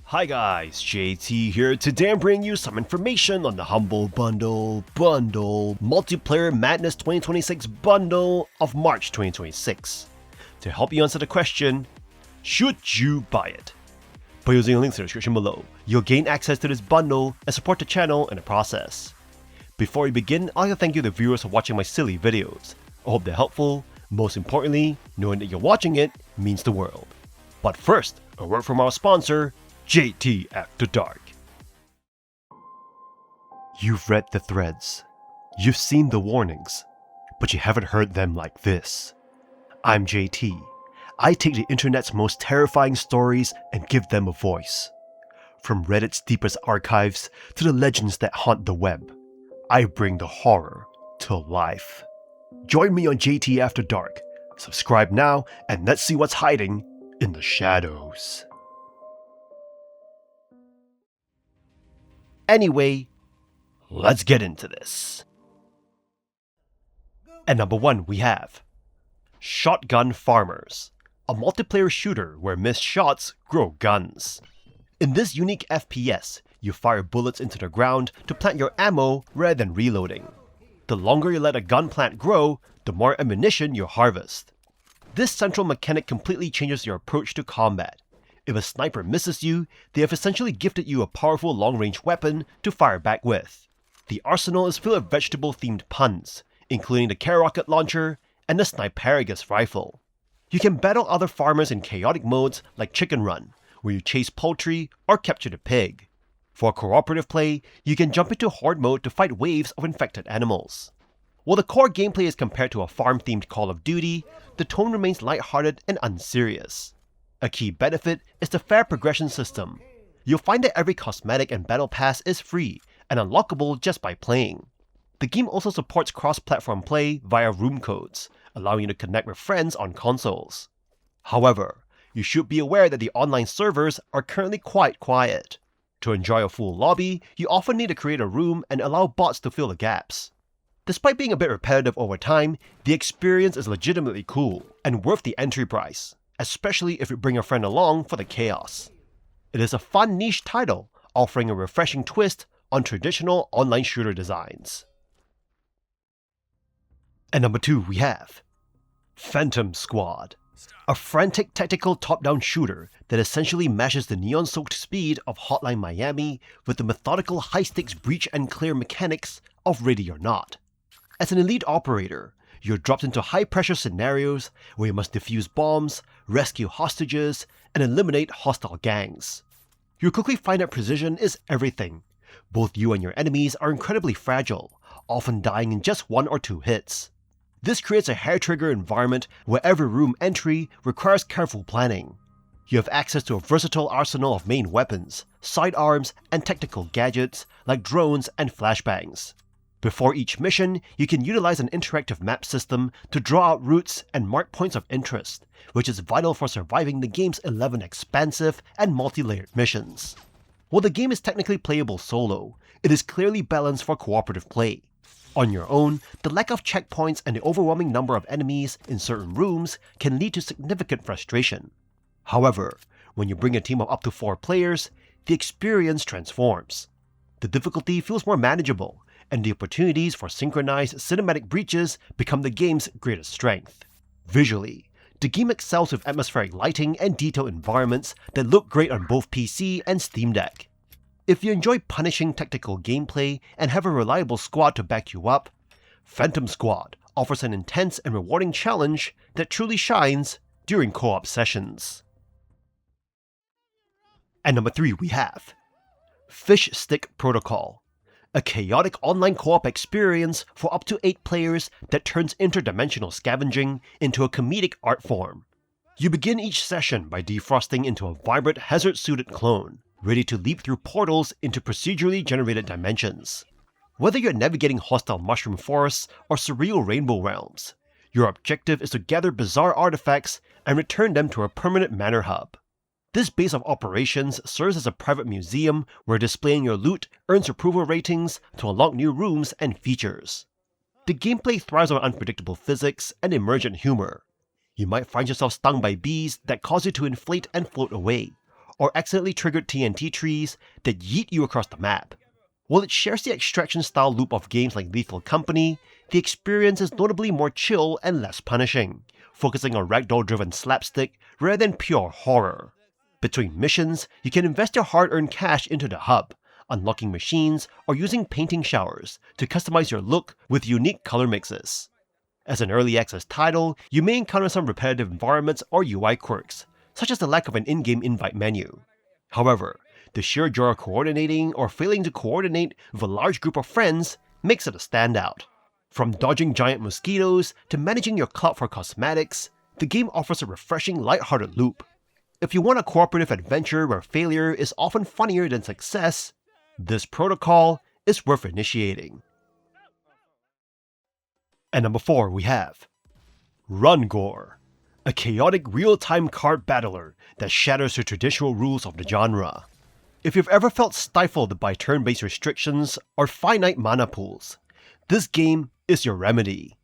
Hi guys, JT here. Today I'm bringing you some information on the Humble Bundle Multiplayer Madness 2026 Bundle of March 2026. To help you answer the question, should you buy it? By using the links in the description below, you'll gain access to this bundle and support the channel in the process. Before we begin, I'd like to thank you the viewers for watching my silly videos. I hope they're helpful. Most importantly, knowing that you're watching it means the world. But first, a word from our sponsor, JT After Dark. You've read the threads, you've seen the warnings, but you haven't heard them like this. I'm JT. I take the internet's most terrifying stories and give them a voice. From Reddit's deepest archives to the legends that haunt the web, I bring the horror to life. Join me on JT After Dark. Subscribe now and let's see what's hiding in the shadows. Anyway, let's get into this. At number 1 we have Shotgun Farmers, a multiplayer shooter where missed shots grow guns. In this unique FPS, you fire bullets into the ground to plant your ammo rather than reloading. The longer you let a gun plant grow, the more ammunition you harvest. This central mechanic completely changes your approach to combat. If a sniper misses you, they have essentially gifted you a powerful long-range weapon to fire back with. The arsenal is filled with vegetable-themed puns, including the Care Rocket Launcher and the Sniperagus Rifle. You can battle other farmers in chaotic modes like Chicken Run, where you chase poultry or capture the pig. For cooperative play, you can jump into Horde mode to fight waves of infected animals. While the core gameplay is compared to a farm-themed Call of Duty, the tone remains lighthearted and unserious. A key benefit is the fair progression system. You'll find that every cosmetic and battle pass is free and unlockable just by playing. The game also supports cross-platform play via room codes, allowing you to connect with friends on consoles. However, you should be aware that the online servers are currently quite quiet. To enjoy a full lobby, you often need to create a room and allow bots to fill the gaps. Despite being a bit repetitive over time, the experience is legitimately cool and worth the entry price, especially if you bring a friend along for the chaos. It is a fun niche title, offering a refreshing twist on traditional online shooter designs. At number 2 we have Phantom Squad, a frantic tactical top-down shooter that essentially mashes the neon-soaked speed of Hotline Miami with the methodical high-stakes breach and clear mechanics of Ready or Not. As an elite operator, you're dropped into high-pressure scenarios where you must defuse bombs, rescue hostages, and eliminate hostile gangs. You'll quickly find that precision is everything. Both you and your enemies are incredibly fragile, often dying in just 1 or 2 hits. This creates a hair-trigger environment where every room entry requires careful planning. You have access to a versatile arsenal of main weapons, sidearms, and tactical gadgets like drones and flashbangs. Before each mission, you can utilize an interactive map system to draw out routes and mark points of interest, which is vital for surviving the game's 11 expansive and multi-layered missions. While the game is technically playable solo, it is clearly balanced for cooperative play. On your own, the lack of checkpoints and the overwhelming number of enemies in certain rooms can lead to significant frustration. However, when you bring a team of up to 4 players, the experience transforms. The difficulty feels more manageable, and the opportunities for synchronized cinematic breaches become the game's greatest strength. Visually, the game excels with atmospheric lighting and detailed environments that look great on both PC and Steam Deck. If you enjoy punishing tactical gameplay and have a reliable squad to back you up, Phantom Squad offers an intense and rewarding challenge that truly shines during co-op sessions. At number 3 we have Fish Stick Protocol, a chaotic online co-op experience for up to 8 players that turns interdimensional scavenging into a comedic art form. You begin each session by defrosting into a vibrant hazard-suited clone, ready to leap through portals into procedurally generated dimensions. Whether you're navigating hostile mushroom forests or surreal rainbow realms, your objective is to gather bizarre artifacts and return them to a permanent manor hub. This base of operations serves as a private museum where displaying your loot earns approval ratings to unlock new rooms and features. The gameplay thrives on unpredictable physics and emergent humor. You might find yourself stung by bees that cause you to inflate and float away, or accidentally triggered TNT trees that yeet you across the map. While it shares the extraction-style loop of games like Lethal Company, the experience is notably more chill and less punishing, focusing on ragdoll-driven slapstick rather than pure horror. Between missions, you can invest your hard-earned cash into the hub, unlocking machines or using painting showers to customize your look with unique color mixes. As an early access title, you may encounter some repetitive environments or UI quirks, such as the lack of an in-game invite menu. However, the sheer joy of coordinating or failing to coordinate with a large group of friends makes it a standout. From dodging giant mosquitoes to managing your clout for cosmetics, the game offers a refreshing, lighthearted loop. If you want a cooperative adventure where failure is often funnier than success, this protocol is worth initiating. And number 4 we have Rungore, a chaotic real-time card battler that shatters the traditional rules of the genre. If you've ever felt stifled by turn-based restrictions or finite mana pools, this game is your remedy.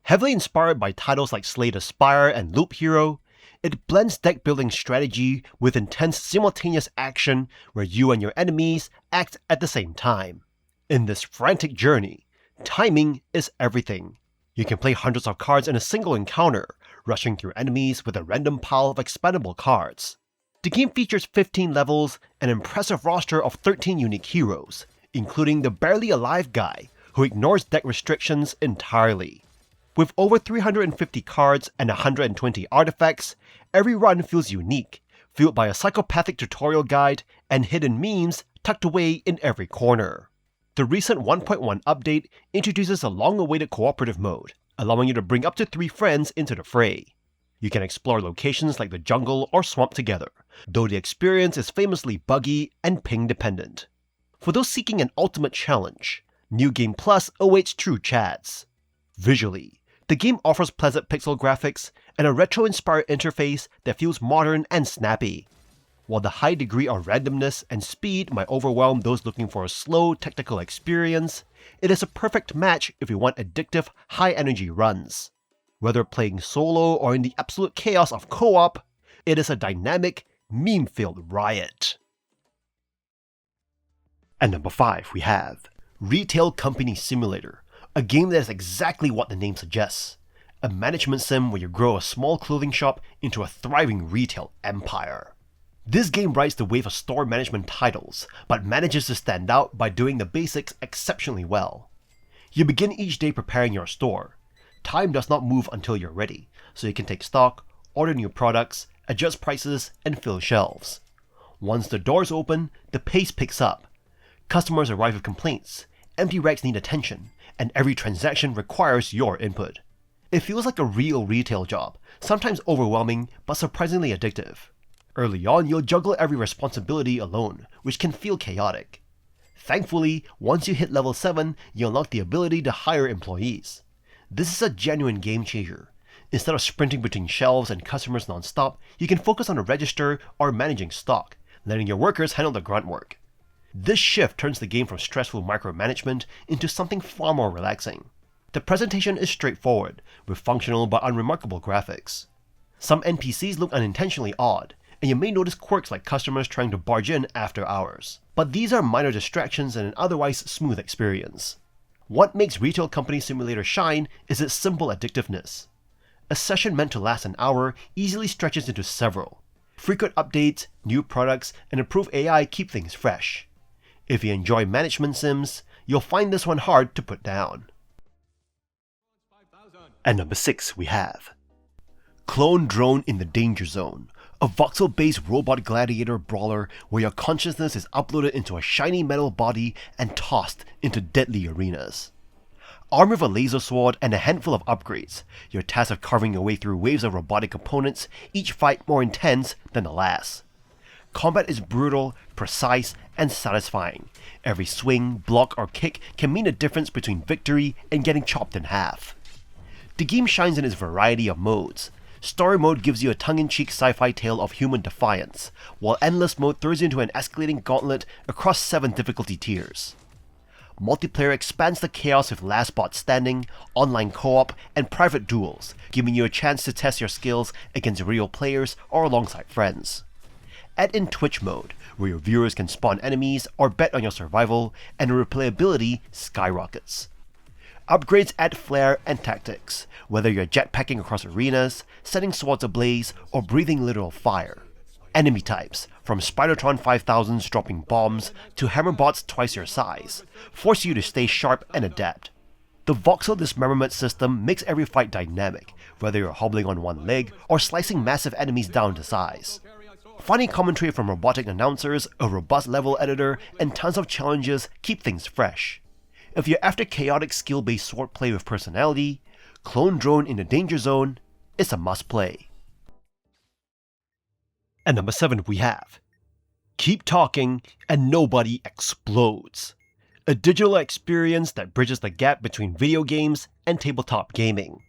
Heavily inspired by titles like Slay the Spire and Loop Hero, it blends deck-building strategy with intense simultaneous action where you and your enemies act at the same time. In this frantic journey, timing is everything. You can play hundreds of cards in a single encounter, rushing through enemies with a random pile of expendable cards. The game features 15 levels, an impressive roster of 13 unique heroes, including the barely alive guy who ignores deck restrictions entirely. With over 350 cards and 120 artifacts, every run feels unique, fueled by a psychopathic tutorial guide and hidden memes tucked away in every corner. The recent 1.1 update introduces a long-awaited cooperative mode, allowing you to bring up to 3 friends into the fray. You can explore locations like the jungle or swamp together, though the experience is famously buggy and ping dependent. For those seeking an ultimate challenge, New Game Plus awaits true chads. Visually, the game offers pleasant pixel graphics and a retro-inspired interface that feels modern and snappy. While the high degree of randomness and speed might overwhelm those looking for a slow, technical experience, it is a perfect match if you want addictive, high-energy runs. Whether playing solo or in the absolute chaos of co-op, it is a dynamic, meme-filled riot. And number 5 we have Retail Company Simulator, a game that is exactly what the name suggests. A management sim where you grow a small clothing shop into a thriving retail empire. This game rides the wave of store management titles, but manages to stand out by doing the basics exceptionally well. You begin each day preparing your store. Time does not move until you're ready, so you can take stock, order new products, adjust prices, and fill shelves. Once the doors open, the pace picks up. Customers arrive with complaints, empty racks need attention, and every transaction requires your input. It feels like a real retail job, sometimes overwhelming but surprisingly addictive. Early on, you'll juggle every responsibility alone, which can feel chaotic. Thankfully, once you hit level 7, you unlock the ability to hire employees. This is a genuine game changer. Instead of sprinting between shelves and customers non-stop, you can focus on the register or managing stock, letting your workers handle the grunt work. This shift turns the game from stressful micromanagement into something far more relaxing. The presentation is straightforward, with functional but unremarkable graphics. Some NPCs look unintentionally odd, and you may notice quirks like customers trying to barge in after hours. But these are minor distractions in an otherwise smooth experience. What makes Retail Company Simulator shine is its simple addictiveness. A session meant to last an hour easily stretches into several. Frequent updates, new products, and improved AI keep things fresh. If you enjoy management sims, you'll find this one hard to put down. And number 6 we have Clone Drone in the Danger Zone, a voxel-based robot gladiator brawler where your consciousness is uploaded into a shiny metal body and tossed into deadly arenas. Armed with a laser sword and a handful of upgrades, you're tasked with carving your way through waves of robotic opponents, each fight more intense than the last. Combat is brutal, precise, and satisfying. Every swing, block, or kick can mean a difference between victory and getting chopped in half. The game shines in its variety of modes. Story mode gives you a tongue-in-cheek sci-fi tale of human defiance, while Endless mode throws you into an escalating gauntlet across 7 difficulty tiers. Multiplayer expands the chaos with last bot standing, online co-op, and private duels, giving you a chance to test your skills against real players or alongside friends. Add in Twitch mode, where your viewers can spawn enemies or bet on your survival, and replayability skyrockets. Upgrades add flair and tactics, whether you're jetpacking across arenas, setting swords ablaze, or breathing literal fire. Enemy types, from Spidertron 5000s dropping bombs to hammerbots twice your size, force you to stay sharp and adapt. The voxel dismemberment system makes every fight dynamic, whether you're hobbling on one leg or slicing massive enemies down to size. Funny commentary from robotic announcers, a robust level editor, and tons of challenges keep things fresh. If you're after chaotic skill-based swordplay with personality, Clone Drone in the Danger Zone is a must-play. And number 7 we have Keep Talking and Nobody Explodes. A digital experience that bridges the gap between video games and tabletop gaming.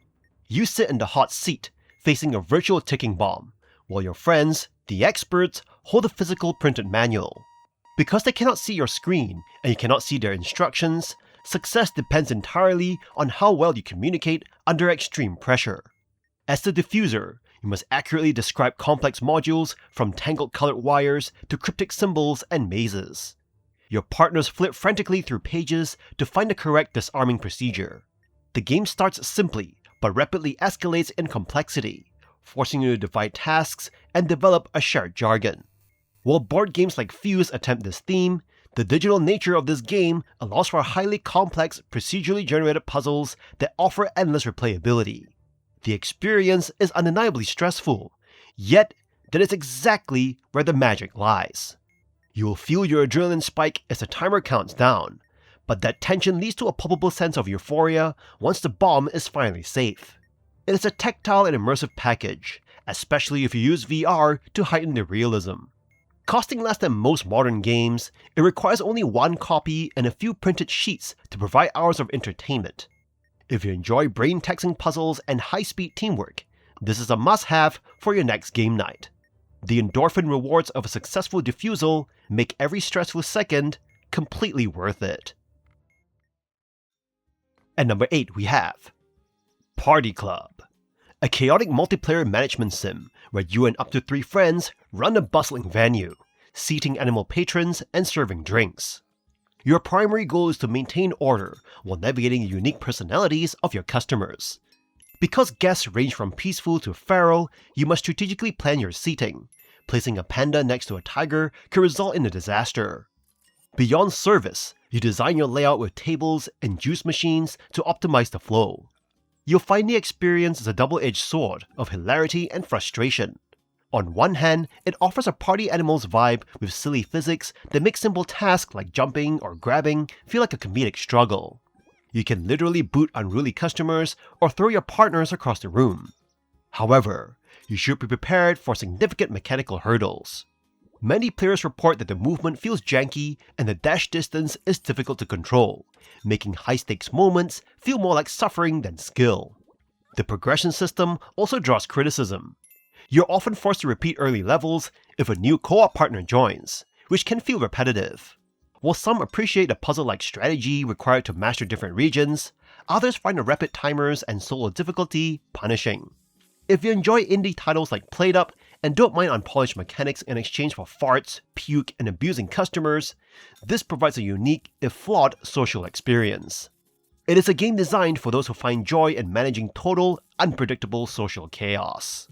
You sit in the hot seat, facing a virtual ticking bomb, while your friends, the experts, hold a physical printed manual. Because they cannot see your screen and you cannot see their instructions, success depends entirely on how well you communicate under extreme pressure. As the diffuser, you must accurately describe complex modules from tangled colored wires to cryptic symbols and mazes. Your partners flip frantically through pages to find the correct disarming procedure. The game starts simply, but rapidly escalates in complexity, forcing you to divide tasks and develop a shared jargon. While board games like Fuse attempt this theme, the digital nature of this game allows for highly complex, procedurally generated puzzles that offer endless replayability. The experience is undeniably stressful, yet that is exactly where the magic lies. You will feel your adrenaline spike as the timer counts down, but that tension leads to a palpable sense of euphoria once the bomb is finally safe. It is a tactile and immersive package, especially if you use VR to heighten the realism. Costing less than most modern games, it requires only one copy and a few printed sheets to provide hours of entertainment. If you enjoy brain-taxing puzzles and high-speed teamwork, this is a must-have for your next game night. The endorphin rewards of a successful diffusal make every stressful second completely worth it. And number 8 we have Party Club, a chaotic multiplayer management sim where you and up to 3 friends run a bustling venue, seating animal patrons and serving drinks. Your primary goal is to maintain order while navigating the unique personalities of your customers. Because guests range from peaceful to feral, you must strategically plan your seating. Placing a panda next to a tiger could result in a disaster. Beyond service, you design your layout with tables and juice machines to optimize the flow. You'll find the experience as a double-edged sword of hilarity and frustration. On one hand, it offers a party animals vibe with silly physics that make simple tasks like jumping or grabbing feel like a comedic struggle. You can literally boot unruly customers or throw your partners across the room. However, you should be prepared for significant mechanical hurdles. Many players report that the movement feels janky and the dash distance is difficult to control, making high-stakes moments feel more like suffering than skill. The progression system also draws criticism. You're often forced to repeat early levels if a new co-op partner joins, which can feel repetitive. While some appreciate the puzzle-like strategy required to master different regions, others find the rapid timers and solo difficulty punishing. If you enjoy indie titles like Played Up and don't mind unpolished mechanics in exchange for farts, puke, and abusing customers, this provides a unique, if flawed, social experience. It is a game designed for those who find joy in managing total, unpredictable social chaos.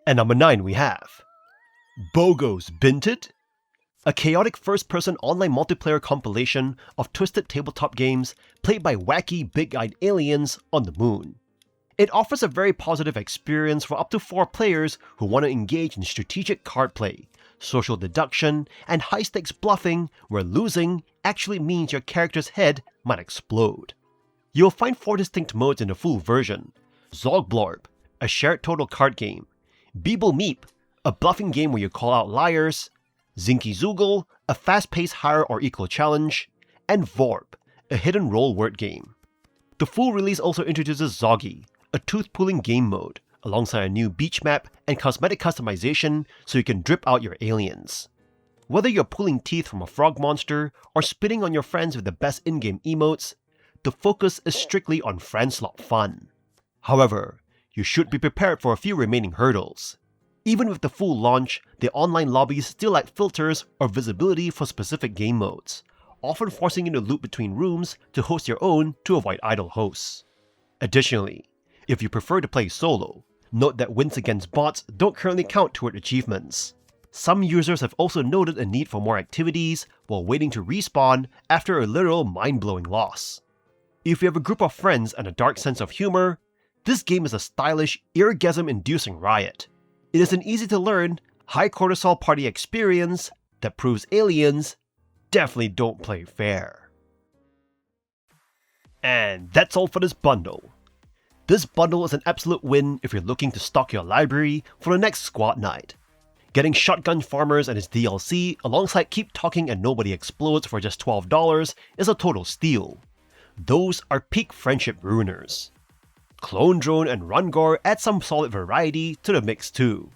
And number 9 we have Bogos Binted, a chaotic first-person online multiplayer compilation of twisted tabletop games played by wacky, big-eyed aliens on the moon. It offers a very positive experience for up to 4 players who want to engage in strategic card play, social deduction, and high-stakes bluffing where losing actually means your character's head might explode. You'll find 4 distinct modes in the full version: Zogblorb, a shared total card game; Beeble Meep, a bluffing game where you call out liars; Zinky Zoogle, a fast-paced higher or equal challenge; and Vorb, a hidden roll word game. The full release also introduces Zoggy, a tooth-pulling game mode, alongside a new beach map and cosmetic customization so you can drip out your aliens. Whether you're pulling teeth from a frog monster or spitting on your friends with the best in-game emotes, the focus is strictly on friend slot fun. However, you should be prepared for a few remaining hurdles. Even with the full launch, the online lobbies still lack filters or visibility for specific game modes, often forcing you to loop between rooms to host your own to avoid idle hosts. Additionally, if you prefer to play solo, note that wins against bots don't currently count toward achievements. Some users have also noted a need for more activities while waiting to respawn after a literal mind-blowing loss. If you have a group of friends and a dark sense of humor, this game is a stylish, eargasm-inducing riot. It is an easy-to-learn, high-cortisol party experience that proves aliens definitely don't play fair. And that's all for this bundle. This bundle is an absolute win if you're looking to stock your library for the next squad night. Getting Shotgun Farmers and his DLC alongside Keep Talking and Nobody Explodes for just $12 is a total steal. Those are peak friendship ruiners. Clone Drone and Rungore add some solid variety to the mix too.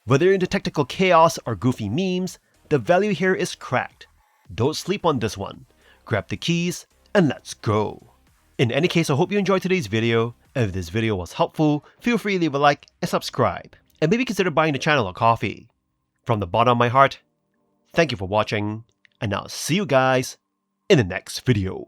Whether you're into tactical chaos or goofy memes, the value here is cracked. Don't sleep on this one. Grab the keys and let's go. In any case, I hope you enjoyed today's video, and if this video was helpful, feel free to leave a like and subscribe, and maybe consider buying the channel a coffee. From the bottom of my heart, thank you for watching, and I'll see you guys in the next video.